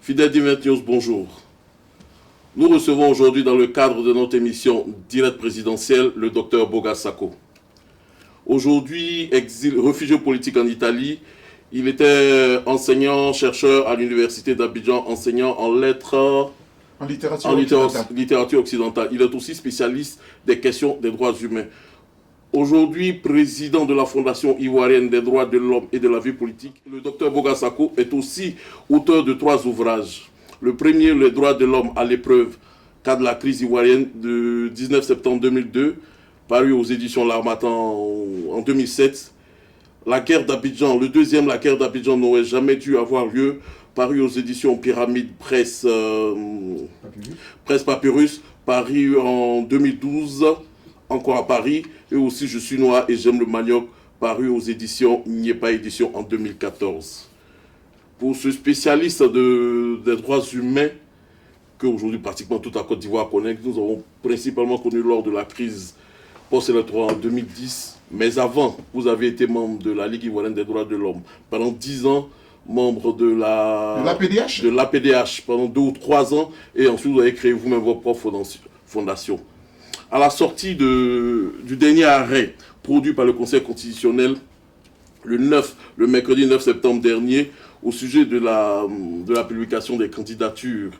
Fidèles d'Event News, bonjour. Nous recevons aujourd'hui dans le cadre de notre émission Direct présidentielle le docteur Boga Sako. Aujourd'hui, réfugié politique en Italie, il était enseignant-chercheur à l'université d'Abidjan, enseignant en lettres, en littérature occidentale. Il est aussi spécialiste des questions des droits humains. Aujourd'hui, président de la Fondation ivoirienne des droits de l'homme et de la vie politique, le docteur Boga Sako est aussi auteur de 3 ouvrages. Le premier, Les droits de l'homme à l'épreuve, cas de la crise ivoirienne de 19 septembre 2002, paru aux éditions L'Harmattan en 2007. La guerre d'Abidjan, le deuxième, La guerre d'Abidjan n'aurait jamais dû avoir lieu, paru aux éditions Pyramide Presse, Presse Papyrus, paru en 2012, encore à Paris, et aussi Je suis noir et j'aime le manioc, paru aux éditions Niepa Édition en 2014. Pour ce spécialiste des droits humains, qu'aujourd'hui pratiquement toute la Côte d'Ivoire connaît, que nous avons principalement connu lors de la crise post-électorale en 2010, mais avant, vous avez été membre de la Ligue ivoirienne des droits de l'homme. Pendant 10 ans, membre de l'APDH pendant 2 ou 3 ans, et ensuite vous avez créé vous-même votre propre fondation. À la sortie du dernier arrêt produit par le Conseil constitutionnel le mercredi 9 septembre dernier, au sujet de la publication des candidatures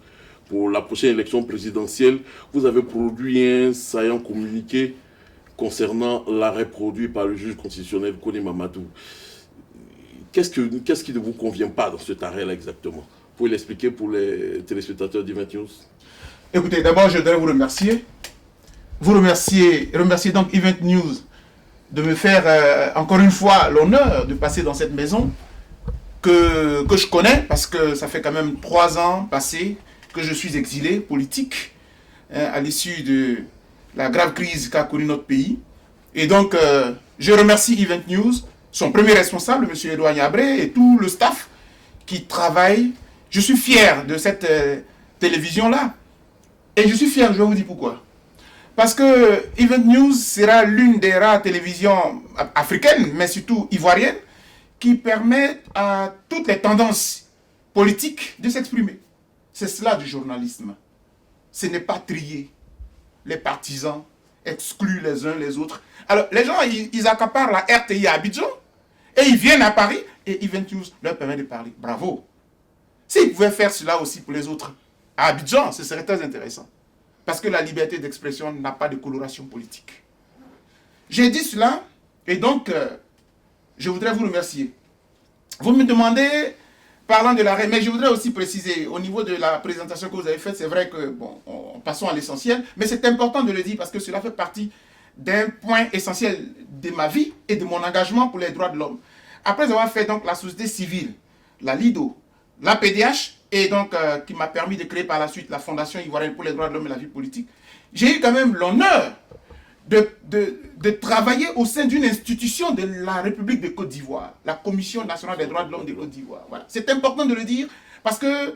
pour la prochaine élection présidentielle, vous avez produit un saillant communiqué concernant l'arrêt produit par le juge constitutionnel Kone Mamadou. Qu'est-ce qui ne vous convient pas dans cet arrêt-là exactement? Vous pouvez l'expliquer pour les téléspectateurs d'Event News? Écoutez, d'abord je voudrais vous remercier. Remercier donc Event News de me faire encore une fois l'honneur de passer dans cette maison que je connais, parce que ça fait quand même 3 ans passés que je suis exilé politique à l'issue de la grave crise qu'a connue notre pays. Et donc, je remercie Event News, son premier responsable, M. Edouard Niabré, et tout le staff qui travaille. Je suis fier de cette télévision-là. Et je suis fier, je vais vous dire pourquoi. Parce que Event News sera l'une des rares télévisions africaines, mais surtout ivoiriennes, qui permettent à toutes les tendances politiques de s'exprimer. C'est cela du journalisme. Ce n'est pas trier les partisans, exclure les uns les autres. Alors, les gens, ils accaparent la RTI à Abidjan, et ils viennent à Paris, et Event News leur permet de parler. Bravo. S'ils pouvaient faire cela aussi pour les autres à Abidjan, ce serait très intéressant. Parce que la liberté d'expression n'a pas de coloration politique. J'ai dit cela, et donc, je voudrais vous remercier. Vous me demandez, parlant de l'arrêt, mais je voudrais aussi préciser, au niveau de la présentation que vous avez faite, c'est vrai que, bon, passons à l'essentiel, mais c'est important de le dire parce que cela fait partie d'un point essentiel de ma vie et de mon engagement pour les droits de l'homme. Après avoir fait donc la société civile, la LIDO, la PDH, et donc qui m'a permis de créer par la suite la Fondation ivoirienne pour les droits de l'homme et la vie politique, j'ai eu quand même l'honneur de travailler au sein d'une institution de la République de Côte d'Ivoire, la Commission nationale des droits de l'homme de Côte d'Ivoire. Voilà. C'est important de le dire parce que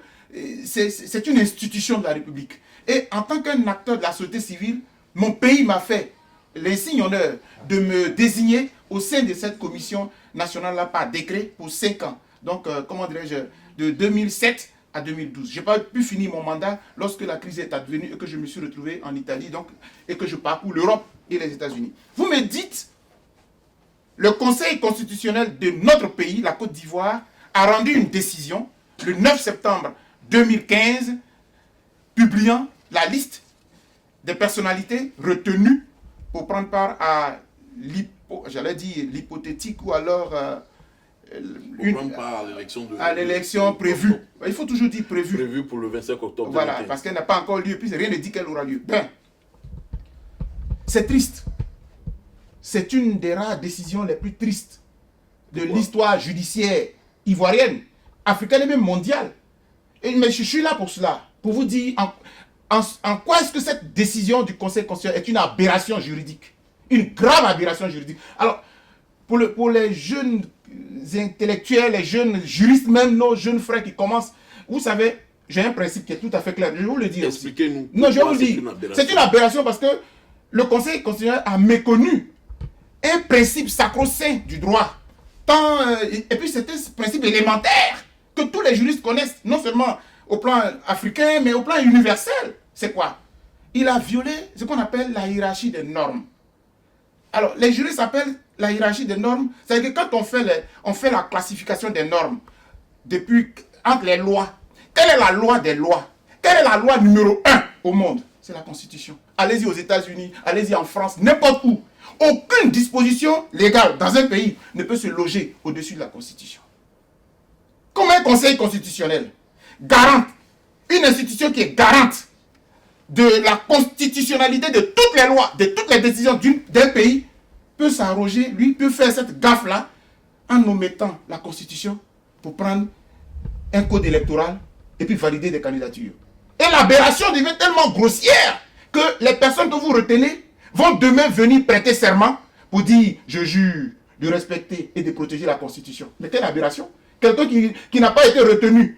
c'est une institution de la République. Et en tant qu'un acteur de la société civile, mon pays m'a fait l'insigne honneur de me désigner au sein de cette commission nationale-là par décret pour 5 ans. Donc, comment dirais-je, de 2007 à 2012. Je n'ai pas pu finir mon mandat lorsque la crise est advenue et que je me suis retrouvé en Italie donc, et que je parcours l'Europe et les États-Unis. Vous me dites, le Conseil constitutionnel de notre pays, la Côte d'Ivoire, a rendu une décision le 9 septembre 2015, publiant la liste des personnalités retenues pour prendre part à l'hypothétique ou alors à l'élection prévue. Il faut toujours dire prévue. Prévue pour le 25 octobre. Voilà, 2015. Parce qu'elle n'a pas encore lieu, puis rien ne dit qu'elle aura lieu. Ben, c'est triste. C'est une des rares décisions les plus tristes de l'histoire judiciaire ivoirienne, africaine et même mondiale. Mais je suis là pour cela, pour vous dire en quoi est-ce que cette décision du Conseil constitutionnel est une aberration juridique. Une grave aberration juridique. Alors, pour les jeunes intellectuels, les jeunes juristes, même nos jeunes frères qui commencent, vous savez, j'ai un principe qui est tout à fait clair. Je vais vous le dire. Expliquez-nous. Non, je vais vous le dire. C'est une aberration parce que le Conseil constitutionnel a méconnu un principe sacro-saint du droit. Et puis c'est un principe élémentaire que tous les juristes connaissent, non seulement au plan africain, mais au plan universel. C'est quoi? Il a violé ce qu'on appelle la hiérarchie des normes. Alors, les juristes appellent la hiérarchie des normes, c'est-à-dire que quand on fait la classification des normes, entre les lois, quelle est la loi des lois? Quelle est la loi numéro 1 au monde? C'est la Constitution. Allez-y aux États-Unis, allez-y en France, n'importe où. Aucune disposition légale dans un pays ne peut se loger au-dessus de la Constitution. Comme un conseil constitutionnel, garante, une institution qui est garante de la constitutionnalité de toutes les lois, de toutes les décisions d'un pays, peut s'arroger, lui, peut faire cette gaffe-là en omettant la Constitution pour prendre un code électoral et puis valider des candidatures. Et l'aberration devient tellement grossière que les personnes que vous retenez vont demain venir prêter serment pour dire « je jure de respecter et de protéger la Constitution ». Mais quelle aberration! Quelqu'un qui n'a pas été retenu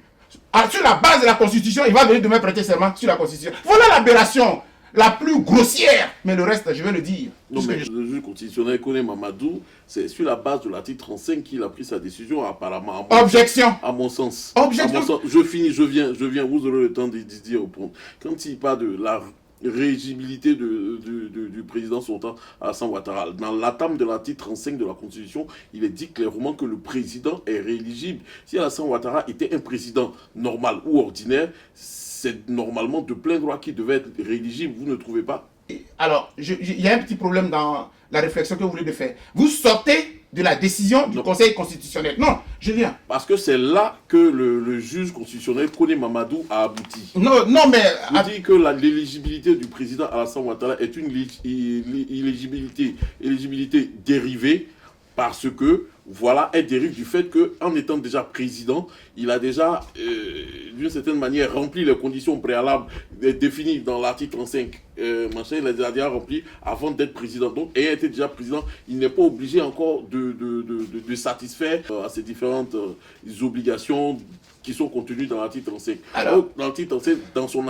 sur la base de la Constitution, il va venir demain prêter serment sur la Constitution. Voilà l'aberration la plus grossière. Mais le reste, je vais le dire. Non, mais le juge constitutionnel Kone Mamadou, c'est sur la base de l'article 35 qu'il a pris sa décision, apparemment. Objection. À mon sens. Objection. À mon sens. Je finis, je viens, vous aurez le temps de dire au point. Quand il parle de la rééligibilité du président sortant Alassane Ouattara, dans l'atame de l'article 35 de la Constitution, il est dit clairement que le président est rééligible. Si Alassane Ouattara était un président normal ou ordinaire, c'est normalement de plein droit qu'il devait être rééligible, vous ne trouvez pas? Alors, il y a un petit problème dans la réflexion que vous voulez faire. Vous sortez de la décision du Conseil constitutionnel. Non, je viens. Parce que c'est là que le juge constitutionnel Kone Mamadou a abouti. Non, mais... Il dit que l'éligibilité du président Alassane Ouattara est une éligibilité dérivée parce que, voilà, elle dérive du fait qu'en étant déjà président, il a déjà, d'une certaine manière, rempli les conditions préalables définies dans l'article 35. Il a déjà rempli avant d'être président. Donc, ayant été déjà président, il n'est pas obligé encore de satisfaire à ces différentes obligations qui sont contenues dans l'article 35. Alors, l'article 35, dans son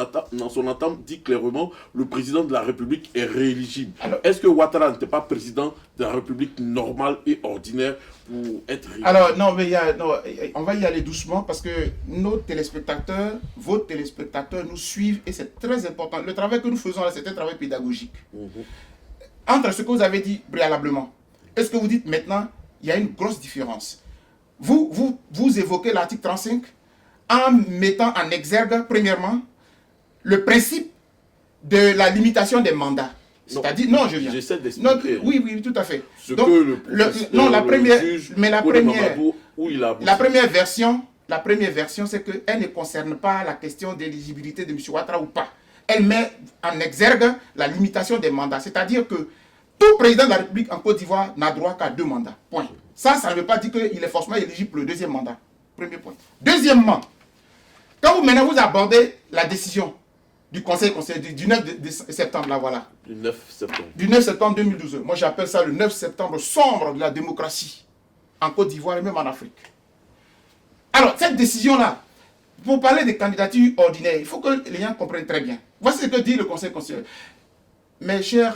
entame, dit clairement le président de la République est rééligible. Est-ce que Ouattara n'était pas président de la République normale et ordinaire pour être rééligible? Alors, non, mais on va y aller doucement parce que nos téléspectateurs, vos téléspectateurs nous suivent et c'est très important. Le travail que nous faisons là, c'est un travail pédagogique. Entre ce que vous avez dit préalablement et ce que vous dites maintenant, il y a une grosse différence. Vous évoquez l'article 35 en mettant en exergue, premièrement, le principe de la limitation des mandats. C'est-à-dire, non, je viens. J'essaie d'expliquer. Oui, tout à fait. Donc, la première version, c'est qu'elle ne concerne pas la question d'éligibilité de M. Ouattara ou pas. Elle met en exergue la limitation des mandats. C'est-à-dire que tout président de la République en Côte d'Ivoire n'a droit qu'à 2 mandats. Point. Ça ne veut pas dire qu'il est forcément éligible pour le 2e mandat. Premier point. Deuxièmement, quand maintenant vous abordez la décision du Conseil du 9 septembre, là voilà. Du 9 septembre. Du 9 septembre 2012. Moi j'appelle ça le 9 septembre sombre de la démocratie en Côte d'Ivoire et même en Afrique. Alors cette décision-là, pour parler des candidatures ordinaires, il faut que les gens comprennent très bien. Voici ce que dit le Conseil constitutionnel. Mes chers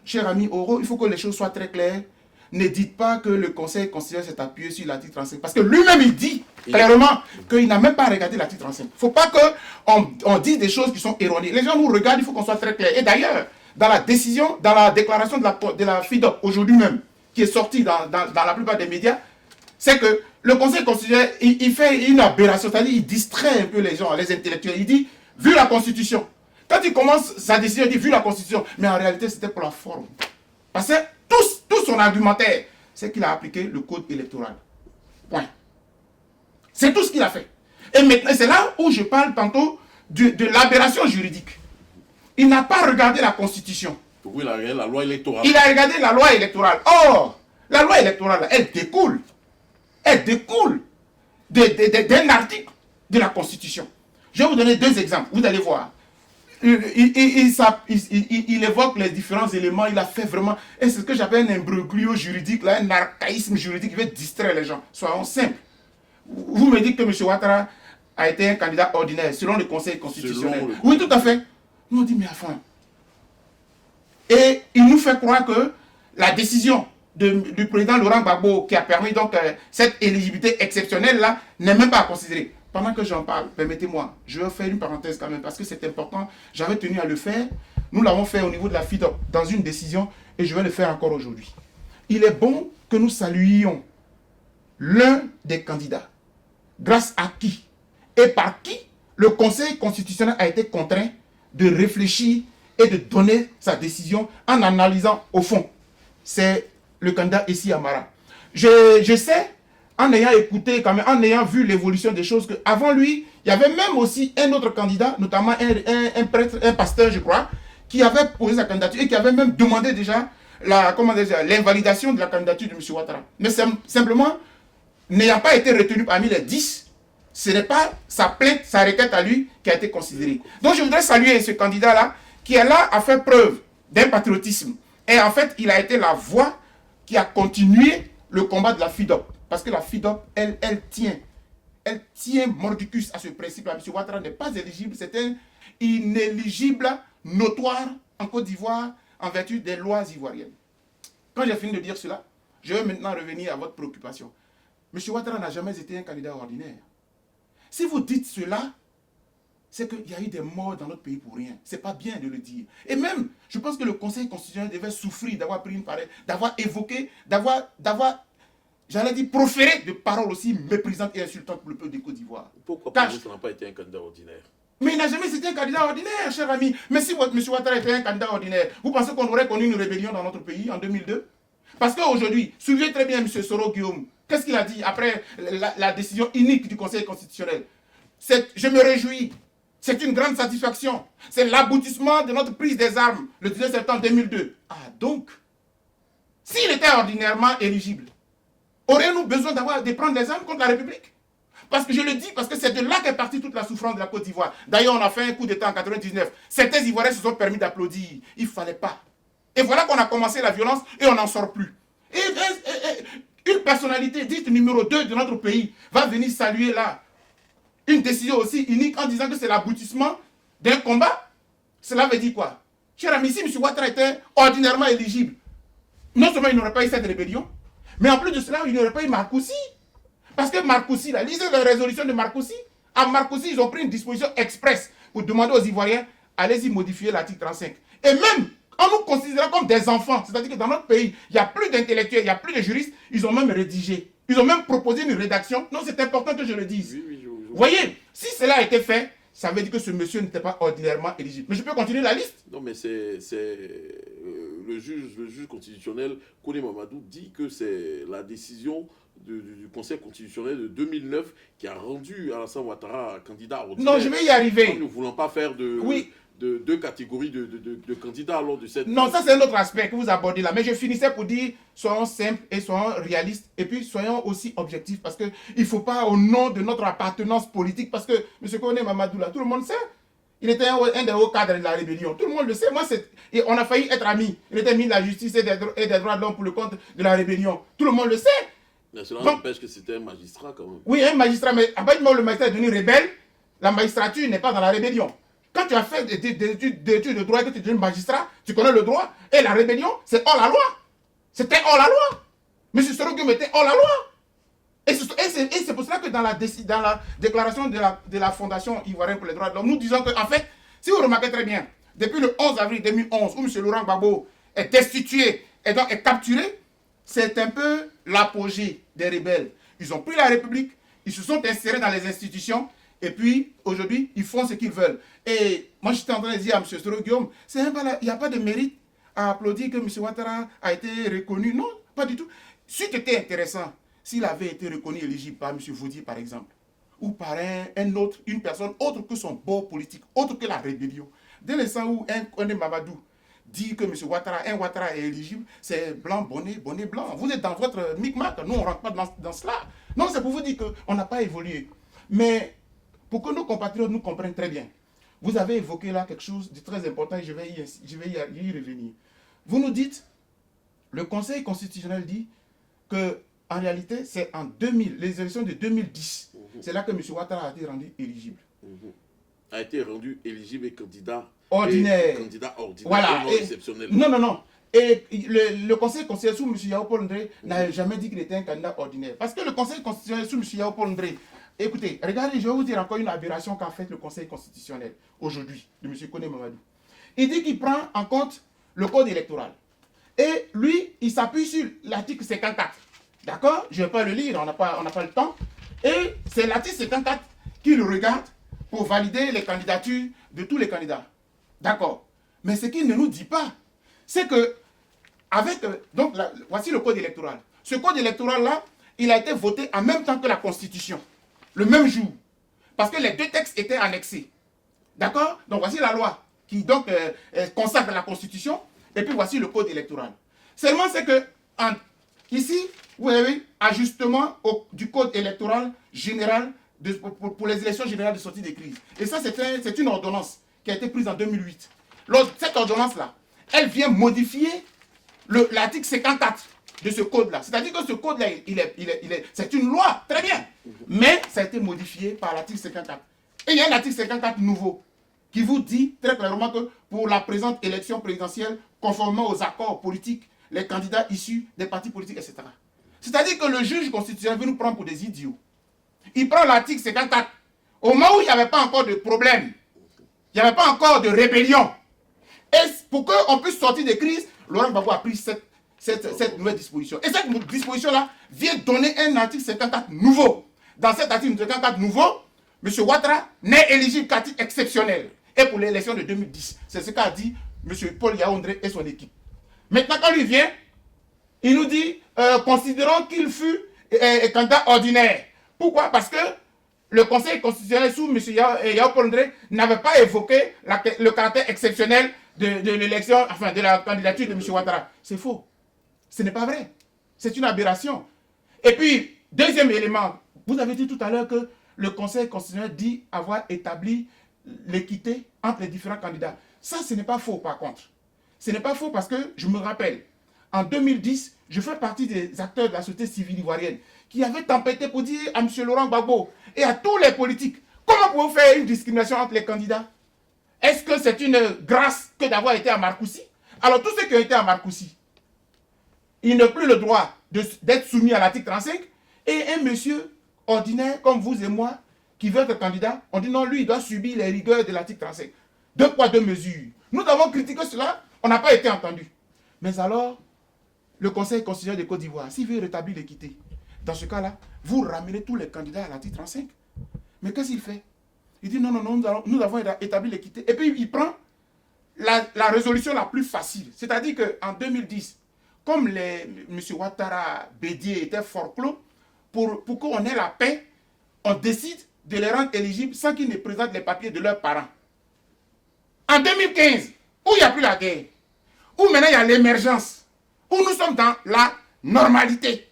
cher ami Oro, il faut que les choses soient très claires. Ne dites pas que le Conseil constitutionnel s'est appuyé sur l'article 35. Parce que lui-même, il dit clairement qu'il n'a même pas regardé l'article 35. Il ne faut pas qu'on dise des choses qui sont erronées. Les gens nous regardent, il faut qu'on soit très clair. Et d'ailleurs, dans la décision, dans la déclaration de la FIDOC, aujourd'hui même, qui est sortie dans la plupart des médias, c'est que le Conseil constitutionnel, il fait une aberration, c'est-à-dire il distrait un peu les gens, les intellectuels. Il dit, vu la Constitution. Quand il commence sa décision, il dit, vu la Constitution. Mais en réalité, c'était pour la forme. Parce que tout son argumentaire, c'est qu'il a appliqué le code électoral. Point. C'est tout ce qu'il a fait. Et maintenant, c'est là où je parle tantôt de l'aberration juridique. Il n'a pas regardé la Constitution. Oui, il a regardé la loi électorale. Il a regardé la loi électorale. Or, la loi électorale, elle découle d'un article de la Constitution. Je vais vous donner 2 exemples. Vous allez voir. Il évoque les différents éléments, il a fait vraiment, et c'est ce que j'appelle un imbroglio juridique, là, un archaïsme juridique qui veut distraire les gens. Soyons simples. Vous me dites que M. Ouattara a été un candidat ordinaire selon le Conseil constitutionnel. Oui, tout à fait. Nous on dit, mais enfin. Et il nous fait croire que la décision du président Laurent Gbagbo qui a permis donc cette éligibilité exceptionnelle là n'est même pas à considérer. pendant que j'en parle, permettez-moi, je vais faire une parenthèse quand même, parce que c'est important, j'avais tenu à le faire. Nous l'avons fait au niveau de la FIDOP, dans une décision, et je vais le faire encore aujourd'hui. Il est bon que nous saluions l'un des candidats, grâce à qui et par qui le Conseil constitutionnel a été contraint de réfléchir et de donner sa décision en analysant au fond. C'est le candidat Essi Amara. Je sais, en ayant écouté, quand même, en ayant vu l'évolution des choses, qu'avant lui, il y avait même aussi un autre candidat, notamment un prêtre, un pasteur, je crois, qui avait posé sa candidature et qui avait même demandé déjà l'invalidation de la candidature de M. Ouattara. Mais simplement, n'ayant pas été retenu parmi les 10, ce n'est pas sa plainte, sa requête à lui qui a été considérée. Donc je voudrais saluer ce candidat-là qui est là à faire preuve d'un patriotisme. Et en fait, il a été la voix qui a continué le combat de la FIDOP. Parce que la FIDOP, elle tient mordicus à ce principe-là. M. Ouattara n'est pas éligible, c'est un inéligible notoire en Côte d'Ivoire en vertu des lois ivoiriennes. Quand j'ai fini de dire cela, je vais maintenant revenir à votre préoccupation. M. Ouattara n'a jamais été un candidat ordinaire. Si vous dites cela, c'est qu'il y a eu des morts dans notre pays pour rien. Ce n'est pas bien de le dire. Et même, je pense que le Conseil constitutionnel devait souffrir d'avoir pris une parole, d'avoir évoqué, d'avoir, j'allais dire, proféré de paroles aussi méprisantes et insultantes pour le peuple de Côte d'Ivoire. Pourquoi pour vous, ça n'a pas été un candidat ordinaire? Mais il n'a jamais été un candidat ordinaire, cher ami. Mais si M. Ouattara était un candidat ordinaire, vous pensez qu'on aurait connu une rébellion dans notre pays en 2002? Parce qu'aujourd'hui, suivez très bien M. Soro Guillaume. Qu'est-ce qu'il a dit après la décision unique du Conseil constitutionnel? Je me réjouis. C'est une grande satisfaction. C'est l'aboutissement de notre prise des armes le 19 septembre 2002. Ah donc, s'il était ordinairement éligible, aurions-nous besoin de prendre les armes contre la République? Parce que je le dis, parce que c'est de là qu'est partie toute la souffrance de la Côte d'Ivoire. D'ailleurs, on a fait un coup d'État en 1999. Certains Ivoiriens se sont permis d'applaudir. Il ne fallait pas. Et voilà qu'on a commencé la violence et on n'en sort plus. Et une personnalité dite numéro 2 de notre pays va venir saluer là une décision aussi unique en disant que c'est l'aboutissement d'un combat. Cela veut dire quoi? Cher ami, si M. Ouattara était ordinairement éligible, non seulement il n'aurait pas eu cette rébellion, mais en plus de cela, il n'aurait pas eu Marcoussi. Parce que Marcoussi, là, lisez la résolution de Marcoussi. À Marcoussi, ils ont pris une disposition express pour demander aux Ivoiriens, allez-y modifier l'article 35. Et même, en nous considérant comme des enfants, c'est-à-dire que dans notre pays, il n'y a plus d'intellectuels, il n'y a plus de juristes, ils ont même rédigé. Ils ont même proposé une rédaction. Non, c'est important que je le dise. Oui, vous voyez, si cela a été fait, ça veut dire que ce monsieur n'était pas ordinairement éligible. Mais je peux continuer la liste? Non, mais le juge constitutionnel, Kone Mamadou, dit que c'est la décision du Conseil constitutionnel de 2009 qui a rendu Alassane Ouattara candidat ordinaire. Non, je vais y arriver. Nous ne voulons pas faire de deux catégories de candidats lors de cette... Non, ça c'est un autre aspect que vous abordez là. Mais je finissais pour dire, soyons simples et soyons réalistes. Et puis soyons aussi objectifs. Parce qu'il ne faut pas, au nom de notre appartenance politique, parce que M. Kone Mamadou là, tout le monde sait. Il était un des hauts cadres de la rébellion. Tout le monde le sait. Et on a failli être amis. Il était ministre de la Justice et des droits de l'homme pour le compte de la rébellion. Tout le monde le sait. Mais cela n'empêche que c'était un magistrat quand même. Oui, un magistrat. Mais à partir du moment où le magistrat est devenu rebelle, la magistrature n'est pas dans la rébellion. Quand tu as fait des études de droit et que tu es devenu magistrat, tu connais le droit. Et la rébellion, c'est hors la loi. C'était hors la loi. M. Soro Guillaume était hors la loi. Et c'est pour cela que dans la déclaration de la Fondation ivoirienne pour les droits de l'homme, nous disons qu'en fait, si vous remarquez très bien, depuis le 11 avril 2011, où M. Laurent Gbagbo est destitué et donc est capturé, c'est un peu l'apogée des rebelles. Ils ont pris la République, ils se sont insérés dans les institutions, et puis aujourd'hui, ils font ce qu'ils veulent. Et moi, j'étais en train de dire à M. Soro Guillaume, il n'y a pas de mérite à applaudir que M. Ouattara a été reconnu. Non, pas du tout. C'était intéressant s'il avait été reconnu éligible par M. Vaudier, par exemple, ou par une personne autre que son bord politique, autre que la rébellion. Dès l'instant où un Mamadou dit que M. Ouattara est éligible, c'est blanc, bonnet, blanc. Vous êtes dans votre micmac. Nous, on ne rentre pas dans cela. Non, c'est pour vous dire qu'on n'a pas évolué. Mais pour que nos compatriotes nous comprennent très bien, vous avez évoqué là quelque chose de très important et je vais y revenir. Vous nous dites, le Conseil constitutionnel dit que en réalité, c'est en 2000, les élections de 2010, c'est là que M. Ouattara a été rendu éligible. A été rendu éligible et candidat ordinaire. Voilà. Non exceptionnel. Non. Et le Conseil constitutionnel sous M. Yao Paul Ndré n'a jamais dit qu'il était un candidat ordinaire. Parce que le Conseil constitutionnel sous M. Yao Paul Ndré écoutez, regardez, je vais vous dire encore une aberration qu'a faite le Conseil constitutionnel aujourd'hui, de M. Koné Mamadou. Il dit qu'il prend en compte le code électoral. Et lui, il s'appuie sur l'article 54. D'accord? Je ne vais pas le lire, on n'a pas le temps. Et c'est l'article 54 qu'il regarde pour valider les candidatures de tous les candidats. D'accord? Mais ce qu'il ne nous dit pas, c'est que, voici le code électoral. Ce code électoral-là, il a été voté en même temps que la Constitution, le même jour. Parce que les deux textes étaient annexés. D'accord? Donc voici la loi qui donc consacre la Constitution. Et puis voici le code électoral. Seulement c'est que ici, vous avez ajustement du code électoral général pour les élections générales de sortie de crise. Et ça, c'est une ordonnance qui a été prise en 2008. Cette ordonnance-là, elle vient modifier l'article 54 de ce code-là. C'est-à-dire que ce code-là, c'est une loi, très bien. Mais ça a été modifié par l'article 54. Et il y a un article 54 nouveau qui vous dit très clairement que pour la présente élection présidentielle, conformément aux accords politiques, les candidats issus des partis politiques, etc. C'est-à-dire que le juge constitutionnel veut nous prendre pour des idiots. Il prend l'article 54. Au moment où il n'y avait pas encore de problème, il n'y avait pas encore de rébellion. Et pour qu'on puisse sortir des crises, Laurent Gbagbo a pris cette nouvelle disposition. Et cette disposition-là vient donner un article 54 nouveau. Dans cet article 54 nouveau, M. Ouattara n'est éligible qu'à titre exceptionnel. Et pour l'élection de 2010. C'est ce qu'a dit M. Paul Yaoundé et son équipe. Maintenant, quand il vient, il nous dit, considérons qu'il fut candidat ordinaire. Pourquoi? Parce que le Conseil constitutionnel sous M. Yao Paul Ndré n'avait pas évoqué le caractère exceptionnel de l'élection, enfin de la candidature de M. Ouattara. C'est faux. Ce n'est pas vrai. C'est une aberration. Et puis, deuxième élément, vous avez dit tout à l'heure que le Conseil constitutionnel dit avoir établi l'équité entre les différents candidats. Ça, ce n'est pas faux par contre. Ce n'est pas faux parce que je me rappelle, en 2010, je fais partie des acteurs de la société civile ivoirienne qui avaient tempêté pour dire à M. Laurent Gbagbo et à tous les politiques, comment pouvez-vous faire une discrimination entre les candidats? Est-ce que c'est une grâce que d'avoir été à Marcoussis? Alors tous ceux qui ont été à Marcoussis, ils n'ont plus le droit d'être soumis à l'article 35 et un monsieur ordinaire comme vous et moi qui veut être candidat, on dit non, lui, il doit subir les rigueurs de l'article 35. Deux poids, deux mesures. Nous avons critiqué cela, on n'a pas été entendu. Mais alors, le Conseil constitutionnel de Côte d'Ivoire, s'il veut rétablir l'équité, dans ce cas-là, vous ramenez tous les candidats à l'article 35. Mais qu'est-ce qu'il fait? Il dit non, nous avons établi l'équité. Et puis il prend la résolution la plus facile. C'est-à-dire qu'en 2010, comme M. Ouattara, Bédié étaient fort clos, pour qu'on ait la paix, on décide de les rendre éligibles sans qu'ils ne présentent les papiers de leurs parents. En 2015, où il n'y a plus la guerre, où maintenant il y a l'émergence, où nous sommes dans la normalité,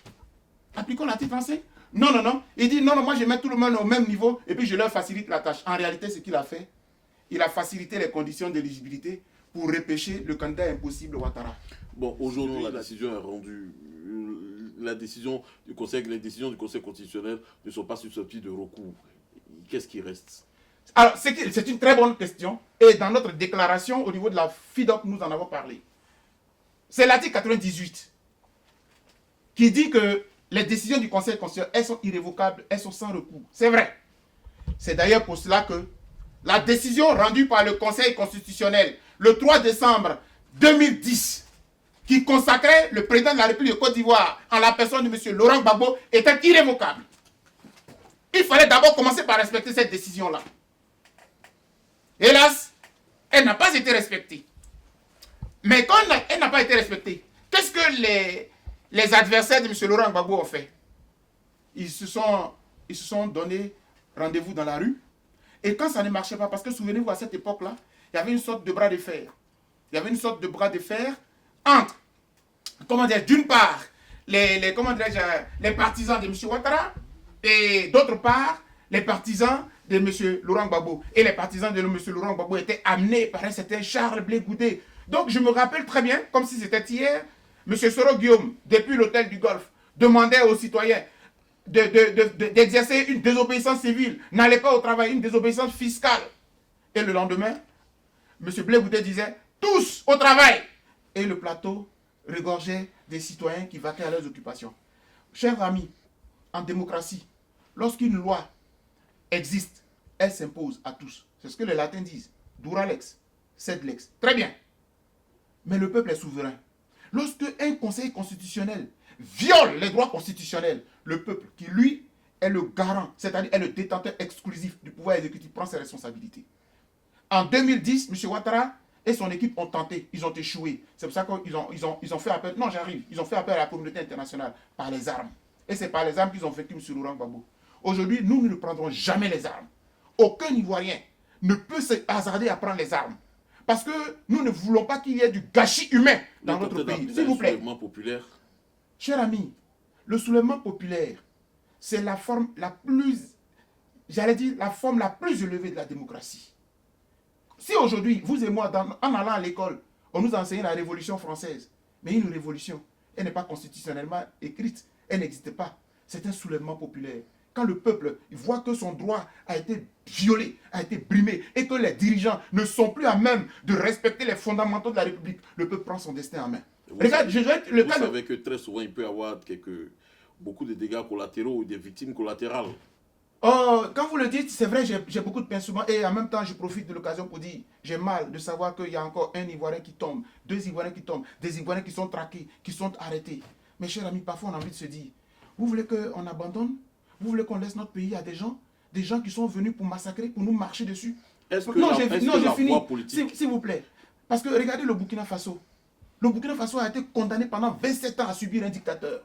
appliquons l'article 35. Non. Il dit non, moi je mets tout le monde au même niveau et puis je leur facilite la tâche. En réalité, ce qu'il a fait, il a facilité les conditions d'éligibilité pour repêcher le candidat impossible Ouattara. Bon, aujourd'hui, la décision est rendue. Les décisions du Conseil constitutionnel ne sont pas susceptibles de recours. Qu'est-ce qui reste? Alors, c'est une très bonne question. Et dans notre déclaration au niveau de la FIDOC, nous en avons parlé. C'est l'article 98 qui dit que les décisions du Conseil constitutionnel, elles sont irrévocables, elles sont sans recours. C'est vrai. C'est d'ailleurs pour cela que la décision rendue par le Conseil constitutionnel le 3 décembre 2010, qui consacrait le président de la République de Côte d'Ivoire en la personne de M. Laurent Gbagbo, était irrévocable. Il fallait d'abord commencer par respecter cette décision-là. Hélas, elle n'a pas été respectée. Mais quand elle n'a pas été respectée, qu'est-ce que les adversaires de M. Laurent Gbagbo ont fait? Ils se sont donné rendez-vous dans la rue. Et quand ça ne marchait pas, parce que souvenez-vous, à cette époque-là, il y avait une sorte de bras de fer. Il y avait une sorte de bras de fer entre, d'une part, les partisans de M. Ouattara et d'autre part, les partisans de M. Laurent Gbagbo. Et les partisans de M. Laurent Gbagbo étaient amenés par un certain Charles Blé Goudé. Donc je me rappelle très bien, comme si c'était hier, M. Soro Guillaume, depuis l'hôtel du Golfe, demandait aux citoyens d'exercer une désobéissance civile, n'allez pas au travail, une désobéissance fiscale. Et le lendemain, M. Blé Goudé disait, tous au travail. Et le plateau regorgeait des citoyens qui vaquaient à leurs occupations. Chers amis, en démocratie, lorsqu'une loi existe, elle s'impose à tous. C'est ce que les latins disent. Dura lex, sed lex. Très bien. Mais le peuple est souverain. Lorsque un conseil constitutionnel viole les droits constitutionnels, le peuple, qui lui est le garant, c'est-à-dire est le détenteur exclusif du pouvoir exécutif, prend ses responsabilités. En 2010, M. Ouattara et son équipe ont tenté, ils ont échoué. C'est pour ça qu'ils ont fait appel, non j'arrive, ils ont fait appel à la communauté internationale par les armes. Et c'est par les armes qu'ils ont vaincu M. Laurent Gbagbo. Aujourd'hui, nous ne prendrons jamais les armes. Aucun Ivoirien ne peut se hasarder à prendre les armes. Parce que nous ne voulons pas qu'il y ait du gâchis humain dans notre pays. S'il vous plaît. Le soulèvement populaire. Cher ami, le soulèvement populaire, c'est la forme la plus, j'allais dire, la forme la plus élevée de la démocratie. Si aujourd'hui, vous et moi, en allant à l'école, on nous enseigne la Révolution française, mais une révolution, elle n'est pas constitutionnellement écrite, elle n'existe pas. C'est un soulèvement populaire. Quand le peuple voit que son droit a été violé, a été brimé, et que les dirigeants ne sont plus à même de respecter les fondamentaux de la République, le peuple prend son destin en main. Regarde, vous savez que très souvent, il peut y avoir beaucoup de dégâts collatéraux ou des victimes collatérales. Oh, quand vous le dites, c'est vrai, j'ai beaucoup de pincements et en même temps, je profite de l'occasion pour dire, j'ai mal de savoir qu'il y a encore un Ivoirien qui tombe, 2 Ivoiriens qui tombent, des Ivoiriens qui sont traqués, qui sont arrêtés. Mes chers amis, parfois on a envie de se dire, vous voulez qu'on abandonne? Vous voulez qu'on laisse notre pays à des gens qui sont venus pour massacrer, pour nous marcher dessus? Non, j'ai fini. S'il vous plaît. Parce que regardez le Burkina Faso. Le Burkina Faso a été condamné pendant 27 ans à subir un dictateur.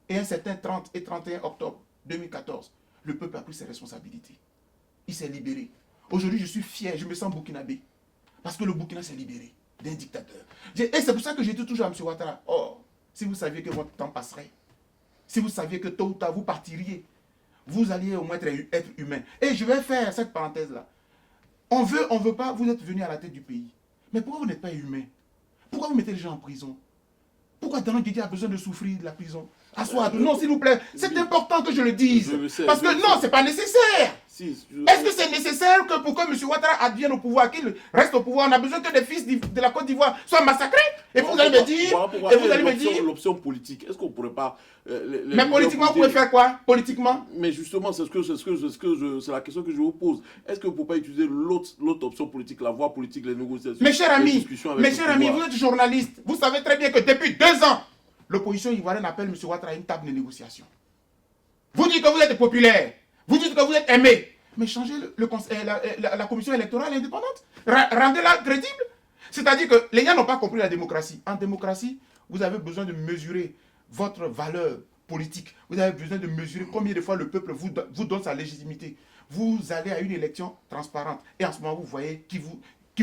Et un certain 30 et 31 octobre 2014, le peuple a pris ses responsabilités. Il s'est libéré. Aujourd'hui, je suis fier, je me sens burkinabé. Parce que le Burkina s'est libéré d'un dictateur. Et c'est pour ça que j'ai dit toujours à M. Ouattara, oh, si vous saviez que votre temps passerait, si vous saviez que tôt ou tard vous partiriez, vous alliez au moins être humain. Et je vais faire cette parenthèse-là. On veut pas, vous êtes venu à la tête du pays. Mais pourquoi vous n'êtes pas humain? Pourquoi vous mettez les gens en prison? Pourquoi Danon Guédi a besoin de souffrir de la prison? Non, s'il vous plaît, c'est important que je le dise. Parce que non, c'est pas nécessaire. Est-ce que c'est nécessaire que pour que M. Ouattara advienne au pouvoir, qu'il reste au pouvoir, on a besoin que des fils de la Côte d'Ivoire soient massacrés? Et vous allez me dire... L'option politique, est-ce qu'on ne pourrait pas... mais politiquement, vous pouvez faire quoi? Politiquement? Mais justement, c'est la question que je vous pose. Est-ce que vous ne pouvez pas utiliser l'autre option politique, la voie politique, les négociations, mes chers amis, vous êtes journaliste. Vous savez très bien que depuis 2 ans, l'opposition ivoirienne appelle M. Ouattara à une table de négociation. Vous dites que vous êtes populaire. Vous dites que vous êtes aimé. Mais changez la commission électorale indépendante. Rendez-la crédible. C'est-à-dire que les gens n'ont pas compris la démocratie. En démocratie, vous avez besoin de mesurer votre valeur politique. Vous avez besoin de mesurer combien de fois le peuple vous donne sa légitimité. Vous allez à une élection transparente. Et en ce moment, vous voyez qui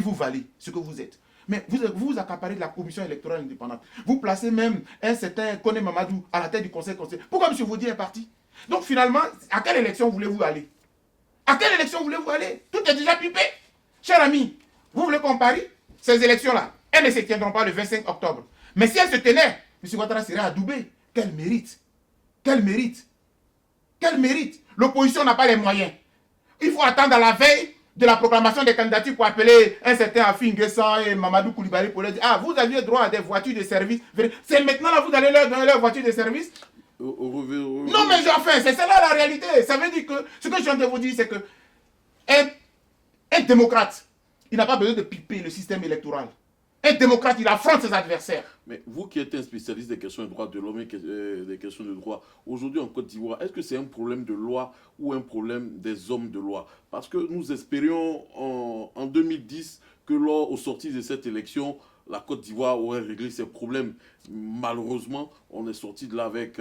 vous valez, ce que vous êtes. Mais vous accaparez de la commission électorale indépendante. Vous placez même un certain Kone Mamadou à la tête du conseil constitutionnel. Pourquoi M. Vaudier est parti? Donc finalement, à quelle élection voulez-vous aller? À quelle élection voulez-vous aller? Tout est déjà pipé. Cher ami, vous voulez qu'on parie? Ces élections-là, elles ne se tiendront pas le 25 octobre. Mais si elles se tenaient, M. Ouattara serait adoubé. Quel mérite! Quel mérite! Quel mérite! L'opposition n'a pas les moyens. Il faut attendre à la veille de la proclamation des candidatures pour appeler un certain Afin Guessan et Mamadou Koulibaly pour leur dire, ah, vous aviez droit à des voitures de service. C'est maintenant là, vous allez leur donner leur voiture de service? Non, mais enfin, c'est ça là la réalité. Ça veut dire que, ce que je viens de vous dire, c'est que un démocrate, il n'a pas besoin de piper le système électoral. Un démocrate, il affronte ses adversaires. Mais vous qui êtes un spécialiste des questions de droits de l'homme et des questions de droit, aujourd'hui en Côte d'Ivoire, est-ce que c'est un problème de loi ou un problème des hommes de loi? Parce que nous espérions en 2010 que au sorti de cette élection, la Côte d'Ivoire aurait réglé ses problèmes. Malheureusement, on est sorti de là avec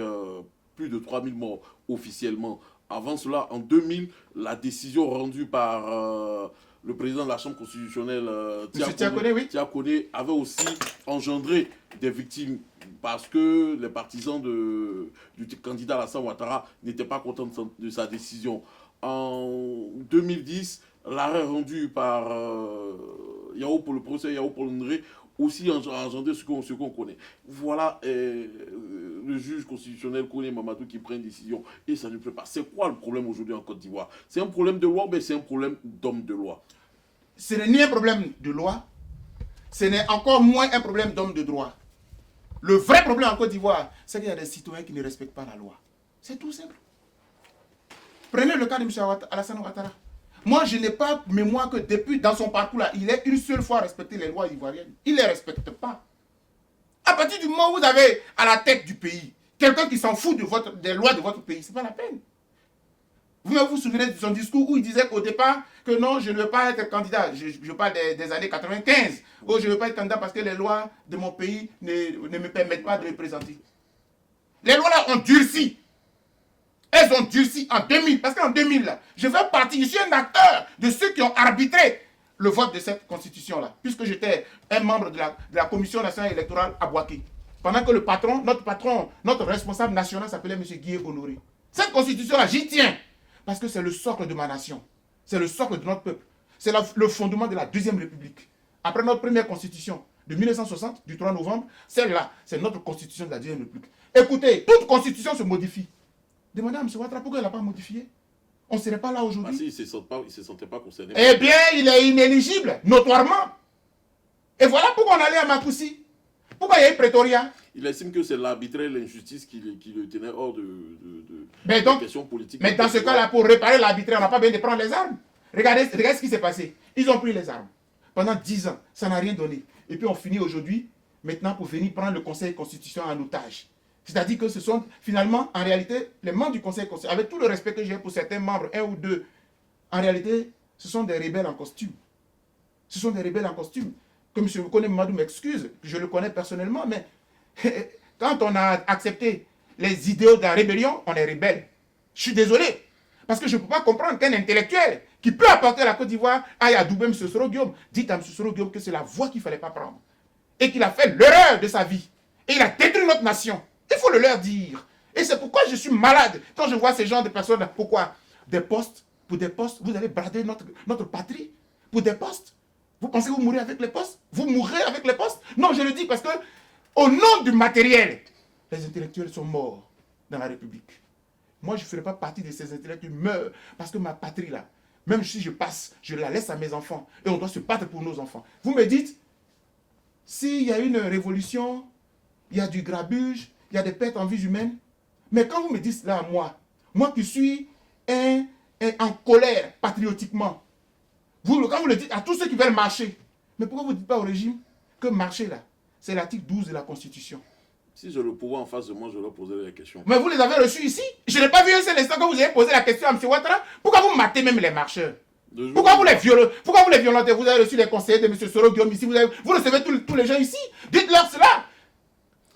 plus de 3000 morts officiellement. Avant cela, en 2000, la décision rendue par le président de la Chambre constitutionnelle, Tiakone, avait aussi engendré des victimes parce que les partisans du candidat Alassane Ouattara n'étaient pas contents de sa décision. En 2010, l'arrêt rendu par le professeur Yao Paul-Ndré aussi a engendré ce qu'on connaît. Voilà le juge constitutionnel Kone Mamadou qui prend une décision et ça ne plaît pas. C'est quoi le problème aujourd'hui en Côte d'Ivoire? C'est un problème de loi, mais c'est un problème d'homme de loi. Ce n'est ni un problème de loi, ce n'est encore moins un problème d'homme de droit. Le vrai problème en Côte d'Ivoire, c'est qu'il y a des citoyens qui ne respectent pas la loi. C'est tout simple. Prenez le cas de M. Alassane Ouattara. Moi, je n'ai pas mémoire que depuis, dans son parcours-là, il ait une seule fois respecté les lois ivoiriennes. Il ne les respecte pas. À partir du moment où vous avez à la tête du pays quelqu'un qui s'en fout des lois de votre pays, ce n'est pas la peine. Vous vous souvenez de son discours où il disait qu'au départ, que non, je ne veux pas être candidat. Je parle des années 95. Où je ne veux pas être candidat parce que les lois de mon pays ne me permettent pas de me présenter. Les lois là ont durci. Elles ont durci en 2000. Parce qu'en 2000, là, je fais partie, je suis un acteur de ceux qui ont arbitré le vote de cette constitution-là. Puisque j'étais un membre de la Commission nationale électorale à Bouaké. Pendant que notre responsable national s'appelait M. Guy Honoré. Cette constitution-là, j'y tiens. Parce que c'est le socle de ma nation. C'est le socle de notre peuple. C'est le fondement de la Deuxième République. Après notre première constitution de 1960, du 3 novembre, celle-là, c'est notre constitution de la Deuxième République. Écoutez, toute constitution se modifie. Demandez à M. Ouattara pourquoi il n'a pas modifié. On ne serait pas là aujourd'hui. Ah si, il ne se sentait pas concerné. Eh bien, il est inéligible, notoirement. Et voilà pourquoi on allait à Makoussi. Pourquoi il y a eu Pretoria? Il estime que c'est l'arbitraire, l'injustice qui le tenait hors de questions politiques. Mais dans ce cas-là, pour réparer l'arbitraire, on n'a pas besoin de prendre les armes. Regardez ce qui s'est passé. Ils ont pris les armes. Pendant 10 ans, ça n'a rien donné. Et puis on finit aujourd'hui, maintenant, pour venir prendre le Conseil constitutionnel en otage. C'est-à-dire que ce sont finalement, en réalité, les membres du Conseil constitutionnel, avec tout le respect que j'ai pour certains membres, un ou deux, en réalité, ce sont des rebelles en costume. Ce sont des rebelles en costume. Que M. Kone Mamadou m'excuse, je le connais personnellement, mais quand on a accepté les idéaux de la rébellion, on est rebelle. Je suis désolé. Parce que je ne peux pas comprendre qu'un intellectuel qui peut apporter à la Côte d'Ivoire aille adouber M. Soro Guillaume. Dites à M. Soro Guillaume que c'est la voie qu'il ne fallait pas prendre. Et qu'il a fait l'erreur de sa vie. Et il a détruit notre nation. Il faut le leur dire. Et c'est pourquoi je suis malade quand je vois ces genres de personnes. Pourquoi? Des postes, pour des postes, vous allez brader notre patrie. Pour des postes. Vous pensez que vous mourrez avec les postes? Vous mourrez avec les postes? Non, je le dis parce que, au nom du matériel, les intellectuels sont morts dans la République. Moi, je ne ferai pas partie de ces intellectuels qui meurent parce que ma patrie, là, même si je passe, je la laisse à mes enfants. Et on doit se battre pour nos enfants. Vous me dites, s'il y a une révolution, il y a du grabuge, il y a des pertes en vies humaines. Mais quand vous me dites cela à moi qui suis en colère patriotiquement, quand vous le dites à tous ceux qui veulent marcher, mais pourquoi vous ne dites pas au régime que marcher là, c'est l'article 12 de la Constitution? Si j'ai le pouvoir en face de moi, je leur poserai la question. Mais vous les avez reçus ici. Je n'ai pas vu un seul instant que vous avez posé la question à M. Ouattara. Pourquoi vous matez même les marcheurs? Pourquoi vous les violentez? Vous avez reçu les conseillers de M. Soro Guillaume ici. Vous recevez tous les gens ici. Dites-leur cela.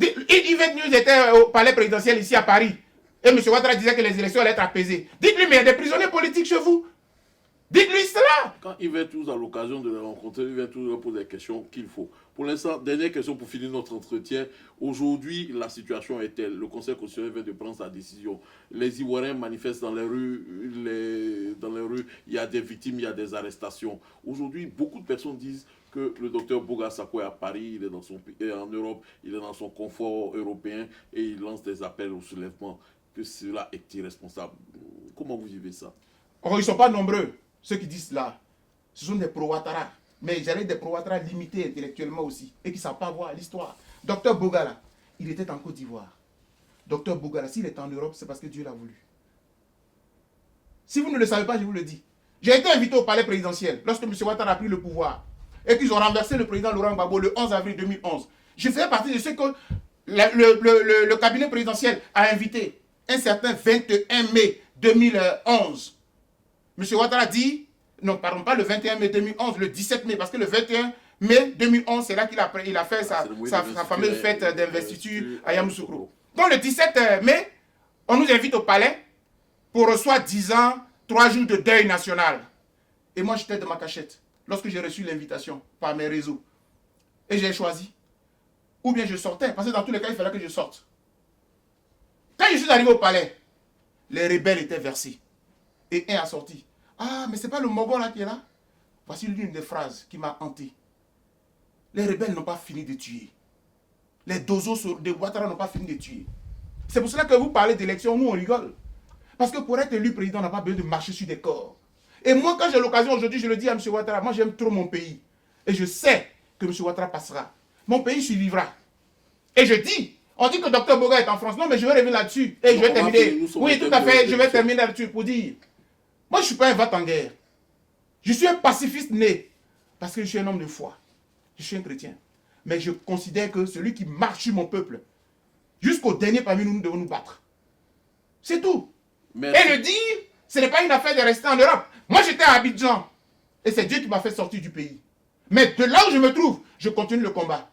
Yvette News était au palais présidentiel ici à Paris. Et M. Ouattara disait que les élections allaient être apaisées. Dites-lui, mais il y a des prisonniers politiques chez vous. Dites-lui cela. Quand Yvette News a l'occasion de les rencontrer, Yvette News leur pose les questions qu'il faut. Pour l'instant, dernière question pour finir notre entretien. Aujourd'hui, la situation est telle. Le Conseil constitutionnel vient de prendre sa décision. Les Ivoiriens manifestent dans les rues. Il y a des victimes, il y a des arrestations. Aujourd'hui, beaucoup de personnes disent que le docteur Boga Sako est à Paris, il est dans son pays, en Europe, il est dans son confort européen et il lance des appels au soulèvement. Que cela est irresponsable. Comment vous vivez ça? Oh, ils ne sont pas nombreux, ceux qui disent là. Ce sont des pro-Ouattara. Mais j'allais des pro-Ouattara limités intellectuellement aussi. Et qui ne savent pas voir l'histoire. Docteur Boga là, il était en Côte d'Ivoire. Docteur Boga là, s'il est en Europe, c'est parce que Dieu l'a voulu. Si vous ne le savez pas, je vous le dis. J'ai été invité au palais présidentiel lorsque M. Ouattara a pris le pouvoir. Et qu'ils ont renversé le président Laurent Gbagbo le 11 avril 2011. Je faisais partie de ceux que le cabinet présidentiel a invité. Un certain 21 mai 2011. M. Ouattara dit, non, pardon, pas le 21 mai 2011, le 17 mai, parce que le 21 mai 2011, c'est là qu'il a fait sa fameuse fête d'investiture à Yamoussoukro. Donc le 17 mai, on nous invite au palais pour soi-disant 3 jours de deuil national. Et moi, j'étais dans ma cachette lorsque j'ai reçu l'invitation par mes réseaux. Et j'ai choisi. Ou bien je sortais, parce que dans tous les cas, il fallait que je sorte. Quand je suis arrivé au palais, les rebelles étaient versés. Et un a sorti. Ah, mais c'est pas le Mogol là qui est là? Voici l'une des phrases qui m'a hanté. Les rebelles n'ont pas fini de tuer. Les dozos de Ouattara n'ont pas fini de tuer. C'est pour cela que vous parlez d'élection, nous on rigole. Parce que pour être élu président, on n'a pas besoin de marcher sur des corps. Et moi, quand j'ai l'occasion aujourd'hui, je le dis à M. Ouattara, moi j'aime trop mon pays. Et je sais que M. Ouattara passera. Mon pays survivra. Et je dis, On dit que Dr Boga est en France. Non, mais je vais revenir là-dessus. Et je vais terminer. Oui, tout à fait, je vais terminer là-dessus pour dire. Moi, je ne suis pas un va-t-en-guerre. Je suis un pacifiste né. Parce que je suis un homme de foi. Je suis un chrétien. Mais je considère que celui qui marche sur mon peuple, jusqu'au dernier parmi nous, nous devons nous battre. C'est tout. Merci. Et le dire, ce n'est pas une affaire de rester en Europe. Moi, j'étais à Abidjan. Et c'est Dieu qui m'a fait sortir du pays. Mais de là où je me trouve, je continue le combat.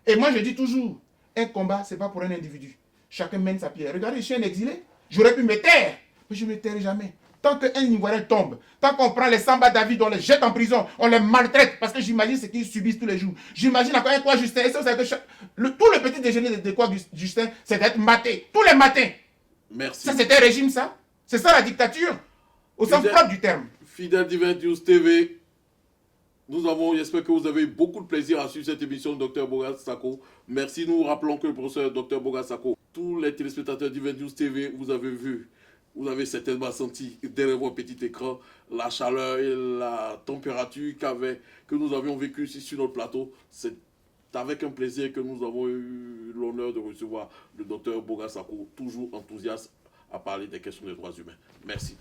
Et moi, je dis toujours, un combat, ce n'est pas pour un individu. Chacun mène sa pierre. Regardez, je suis un exilé. J'aurais pu me taire. Mais je ne me tairai jamais. Tant qu'un Ivoirien tombe, tant qu'on prend les Samba David, on les jette en prison, on les maltraite, parce que j'imagine ce qu'ils subissent tous les jours. J'imagine encore un quoi Justin. Et ça, tout le petit déjeuner de quoi Justin, c'est d'être maté. Tous les matins. Merci. Ça, c'était un régime, ça. C'est ça la dictature. Au sens propre du terme. Fidèle Divin News TV, j'espère que vous avez eu beaucoup de plaisir à suivre cette émission de Dr Boga Sako. Merci, nous rappelons que le professeur Dr Boga Sako, tous les téléspectateurs Divin News TV, vous avez vu, vous avez certainement senti derrière votre petit écran la chaleur et la température que nous avions vécu ici sur notre plateau. C'est avec un plaisir que nous avons eu l'honneur de recevoir le Dr Boga Sako, toujours enthousiaste à parler des questions des droits humains. Merci.